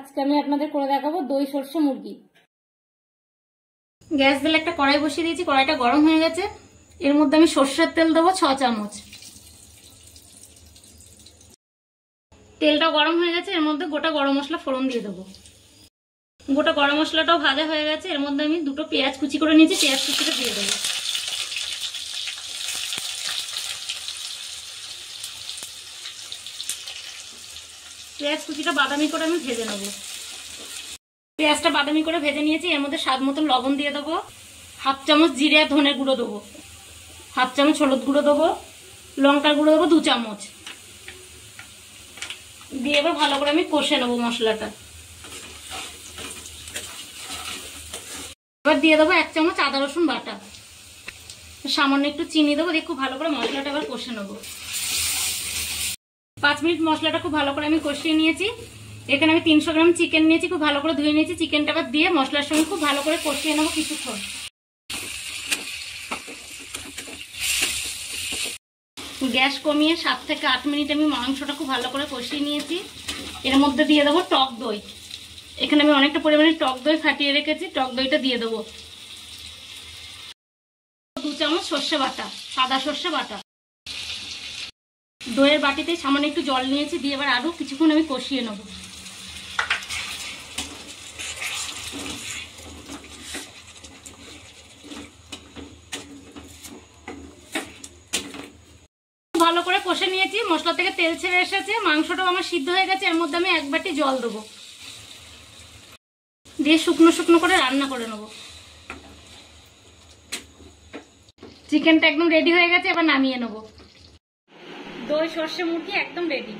আজকে আমি আপনাদের করে দেখাবো দই সরষে মুরগি। গ্যাস দিলে একটা কড়াই বসিয়ে দিয়েছি, কড়াইটা গরম হয়ে গেছে। এর মধ্যে আমি সরষের তেল দেবো 6 চামচ। তেলটা গরম হয়ে গেছে, এর মধ্যে গোটা গরম মশলা ফোড়ন দিয়ে দেবো। গোটা গরম মশলাটাও ভাজা হয়ে গেছে, এর মধ্যে আমি দুটো পেঁয়াজ কুচি করে নিয়েছি, পেঁয়াজ কুচিটা দিয়ে দেবো। পেঁয়াজ কুচিটা বাদামি করে আমি ভেজে নেবো। পেঁয়াজটা বাদামি করে ভেজে নিয়েছি, এর মধ্যে স্বাদ মতন লবণ দিয়ে দেবো, হাফ চামচ জিরে আর ধনের গুঁড়ো দেবো, হাফ চামচ হলুদ গুঁড়ো দেবো, লঙ্কার গুঁড়ো দেবো 2 চামচ দিয়ে এবার ভালো করে আমি কষে নেবো মশলাটা। এবার দিয়ে দেবো 1 চামচ আদা রসুন বাটা, সামান্য একটু চিনি দেবো, দিয়ে খুব ভালো করে মশলাটা এবার কষে নেবো। 5 মিনিট মশলাটা খুব ভালো করে আমি কষিয়ে নিয়েছি। এখানে আমি 300 গ্রাম চিকেন নিয়েছি, খুব ভালো করে ধুয়ে নিয়েছি। চিকেনটা আবার দিয়ে মশলার সঙ্গে খুব ভালো করে কষিয়ে নেবো কিছুক্ষণ। গ্যাস কমিয়ে 7 থেকে 8 মিনিট আমি মাংসটা খুব ভালো করে কষিয়ে নিয়েছি। এর মধ্যে দিয়ে দেবো টক দই। এখানে আমি অনেকটা পরিমাণে টক দই ফাটিয়ে রেখেছি, টক দইটা দিয়ে দেবো। 2 চামচ সর্ষে বাটা, সাদা সর্ষে বাটা। দইয়ের বাটিতে সামান্য একটু জল নিয়েছি, দিয়ে এবার আরো কিছুক্ষণ আমি কষিয়ে নেবো। ভালো করে কষে নিয়েছি, মশলা থেকে তেল ছেড়ে এসেছে, মাংসটাও আমার সিদ্ধ হয়ে গেছে। এর মধ্যে আমি 1 বাটি জল দেবো, দিয়ে শুকনো শুকনো করে রান্না করে নেবো। চিকেনটা একদম রেডি হয়ে গেছে, এবার নামিয়ে নেবো। দই সর্ষে মুরগি একদম রেডি।